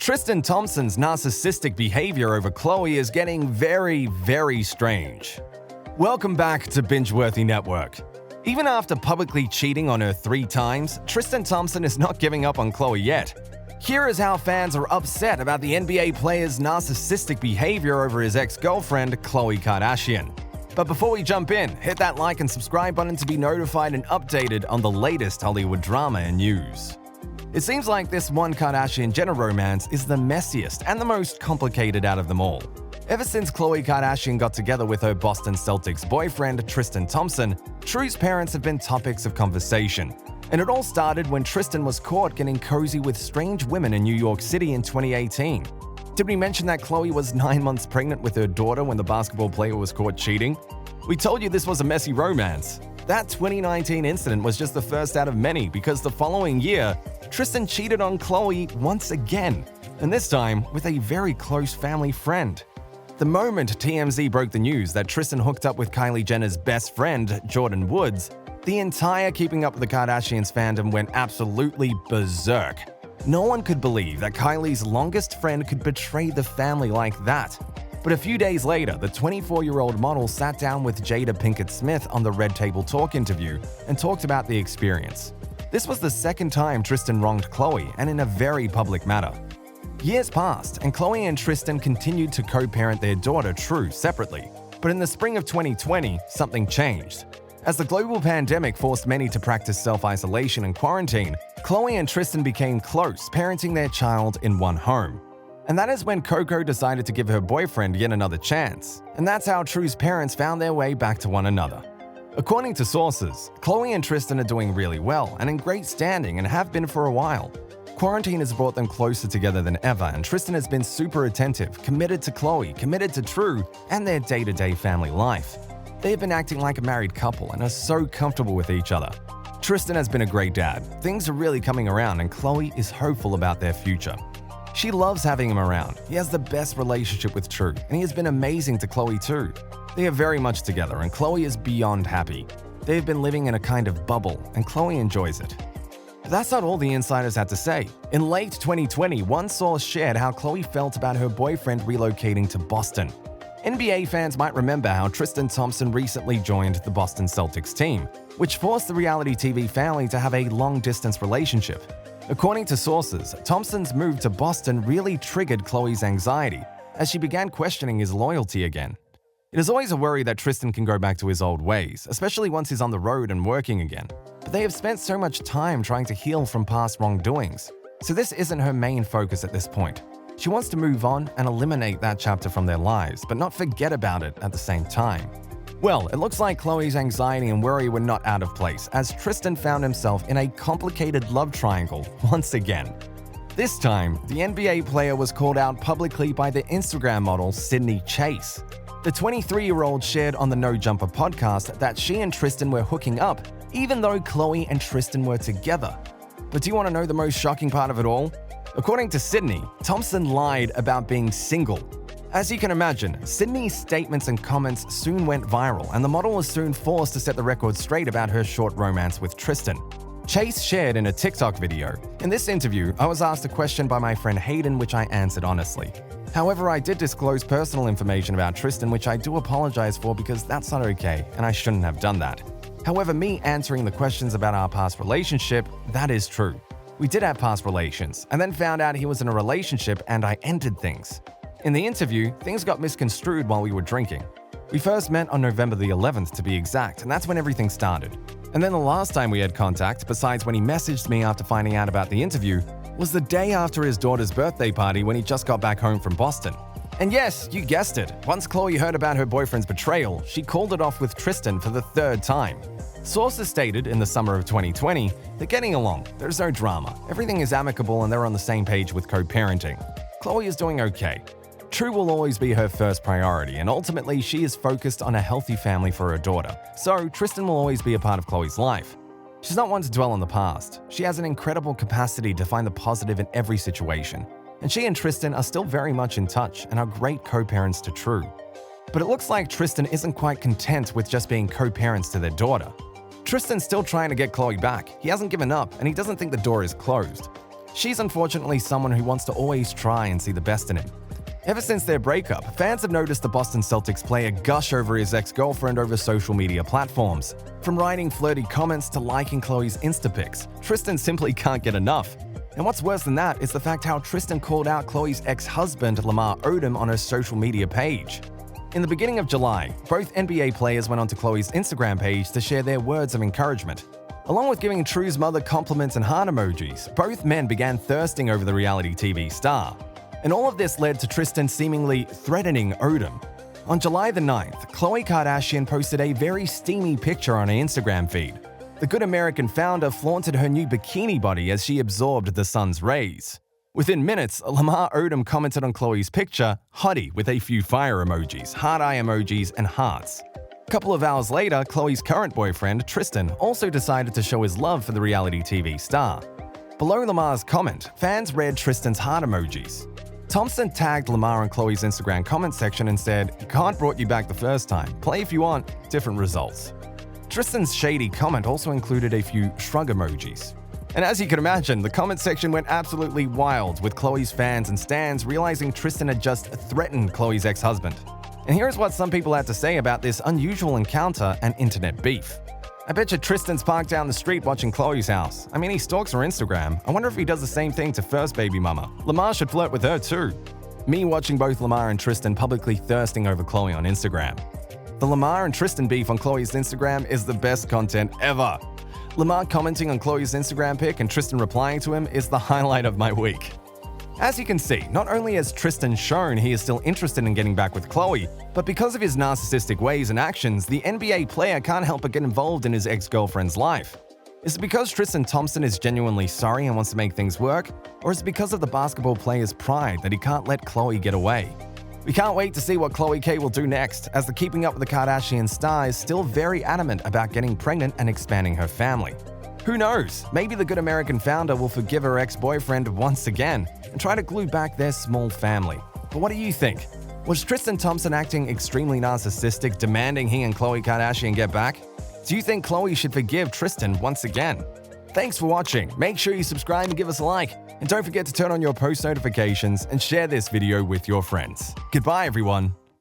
Tristan Thompson's narcissistic behavior over Khloe is getting very, very strange. Welcome back to Binge-Worthy Network. Even after publicly cheating on her 3 times, Tristan Thompson is not giving up on Khloe yet. Here is how fans are upset about the NBA player's narcissistic behavior over his ex-girlfriend, Khloe Kardashian. But before we jump in, hit that like and subscribe button to be notified and updated on the latest Hollywood drama and news. It seems like this one Kardashian-Jenner romance is the messiest and the most complicated out of them all. Ever since Khloe Kardashian got together with her Boston Celtics boyfriend Tristan Thompson, True's parents have been topics of conversation. And it all started when Tristan was caught getting cozy with strange women in New York City in 2018. Did we mention that Khloe was 9 months pregnant with her daughter when the basketball player was caught cheating? We told you this was a messy romance. That 2019 incident was just the first out of many because the following year, Tristan cheated on Khloe once again, and this time with a very close family friend. The moment TMZ broke the news that Tristan hooked up with Kylie Jenner's best friend, Jordyn Woods, the entire Keeping Up with the Kardashians fandom went absolutely berserk. No one could believe that Kylie's longest friend could betray the family like that. But a few days later, the 24-year-old model sat down with Jada Pinkett Smith on the Red Table Talk interview and talked about the experience. This was the second time Tristan wronged Khloe, and in a very public manner. Years passed, and Khloe and Tristan continued to co-parent their daughter, True, separately. But in the spring of 2020, something changed. As the global pandemic forced many to practice self-isolation and quarantine, Khloe and Tristan became close, parenting their child in one home. And that is when Coco decided to give her boyfriend yet another chance. And that's how True's parents found their way back to one another. According to sources, Khloe and Tristan are doing really well and in great standing and have been for a while. Quarantine has brought them closer together than ever, and Tristan has been super attentive, committed to Khloe, committed to True, and their day-to-day family life. They have been acting like a married couple and are so comfortable with each other. Tristan has been a great dad. Things are really coming around, and Khloe is hopeful about their future. She loves having him around. He has the best relationship with True, and he has been amazing to Khloe too. They are very much together, and Khloe is beyond happy. They have been living in a kind of bubble, and Khloe enjoys it. But that's not all the insiders had to say. In late 2020, one source shared how Khloe felt about her boyfriend relocating to Boston. NBA fans might remember how Tristan Thompson recently joined the Boston Celtics team, which forced the reality TV family to have a long-distance relationship. According to sources, Thompson's move to Boston really triggered Khloe's anxiety, as she began questioning his loyalty again. It is always a worry that Tristan can go back to his old ways, especially once he's on the road and working again. But they have spent so much time trying to heal from past wrongdoings, so this isn't her main focus at this point. She wants to move on and eliminate that chapter from their lives, but not forget about it at the same time. Well, it looks like Khloe's anxiety and worry were not out of place, as Tristan found himself in a complicated love triangle once again. This time, the NBA player was called out publicly by the Instagram model Sydney Chase. The 23-year-old shared on the No Jumper podcast that she and Tristan were hooking up, even though Khloe and Tristan were together. But do you want to know the most shocking part of it all? According to Sydney, Thompson lied about being single. As you can imagine, Sydney's statements and comments soon went viral, and the model was soon forced to set the record straight about her short romance with Tristan. Chase shared in a TikTok video. In this interview, I was asked a question by my friend Hayden, which I answered honestly. However, I did disclose personal information about Tristan, which I do apologize for because that's not okay, and I shouldn't have done that. However, me answering the questions about our past relationship, that is true. We did have past relations, and then found out he was in a relationship and I ended things. In the interview, things got misconstrued while we were drinking. We first met on November the 11th to be exact, and that's when everything started. And then the last time we had contact, besides when he messaged me after finding out about the interview, was the day after his daughter's birthday party when he just got back home from Boston. And yes, you guessed it, once Khloe heard about her boyfriend's betrayal, she called it off with Tristan for the 3rd time. Sources stated in the summer of 2020, they're getting along, there's no drama, everything is amicable and they're on the same page with co-parenting. Khloe is doing okay. True will always be her first priority, and ultimately she is focused on a healthy family for her daughter, so Tristan will always be a part of Khloe's life. She's not one to dwell on the past. She has an incredible capacity to find the positive in every situation, and she and Tristan are still very much in touch and are great co-parents to True. But it looks like Tristan isn't quite content with just being co-parents to their daughter. Tristan's still trying to get Khloe back. He hasn't given up, and he doesn't think the door is closed. She's unfortunately someone who wants to always try and see the best in him. Ever since their breakup, fans have noticed the Boston Celtics player gush over his ex-girlfriend over social media platforms. From writing flirty comments to liking Khloe's Insta pics, Tristan simply can't get enough. And what's worse than that is the fact how Tristan called out Khloe's ex-husband Lamar Odom on her social media page. In the beginning of July, both NBA players went onto Khloe's Instagram page to share their words of encouragement. Along with giving True's mother compliments and heart emojis, both men began thirsting over the reality TV star. And all of this led to Tristan seemingly threatening Odom. On July the 9th, Khloe Kardashian posted a very steamy picture on her Instagram feed. The Good American founder flaunted her new bikini body as she absorbed the sun's rays. Within minutes, Lamar Odom commented on Khloe's picture, hottie, with a few fire emojis, heart eye emojis, and hearts. A couple of hours later, Khloe's current boyfriend, Tristan, also decided to show his love for the reality TV star. Below Lamar's comment, fans read Tristan's heart emojis. Thompson tagged Lamar in Khloe's Instagram comment section and said, "Can't brought you back the first time. Play if you want, different results." Tristan's shady comment also included a few shrug emojis. And as you can imagine, the comment section went absolutely wild, with Khloe's fans and stans realizing Tristan had just threatened Khloe's ex-husband. And here's what some people had to say about this unusual encounter and internet beef. "I bet you Tristan's parked down the street watching Khloe's house. I mean, he stalks her Instagram. I wonder if he does the same thing to first baby mama. Lamar should flirt with her too." Me watching both Lamar and Tristan publicly thirsting over Khloe on Instagram. The Lamar and Tristan beef on Khloe's Instagram is the best content ever. Lamar commenting on Khloe's Instagram pic and Tristan replying to him is the highlight of my week. As you can see, not only has Tristan shown he is still interested in getting back with Khloe, but because of his narcissistic ways and actions, the NBA player can't help but get involved in his ex-girlfriend's life. Is it because Tristan Thompson is genuinely sorry and wants to make things work, or is it because of the basketball player's pride that he can't let Khloe get away? We can't wait to see what Khloe K will do next, as the Keeping Up with the Kardashian star is still very adamant about getting pregnant and expanding her family. Who knows? Maybe the Good American founder will forgive her ex-boyfriend once again and try to glue back their small family. But what do you think? Was Tristan Thompson acting extremely narcissistic, demanding he and Khloe Kardashian get back? Do you think Khloe should forgive Tristan once again? Thanks for watching. Make sure you subscribe and give us a like. And don't forget to turn on your post notifications and share this video with your friends. Goodbye, everyone.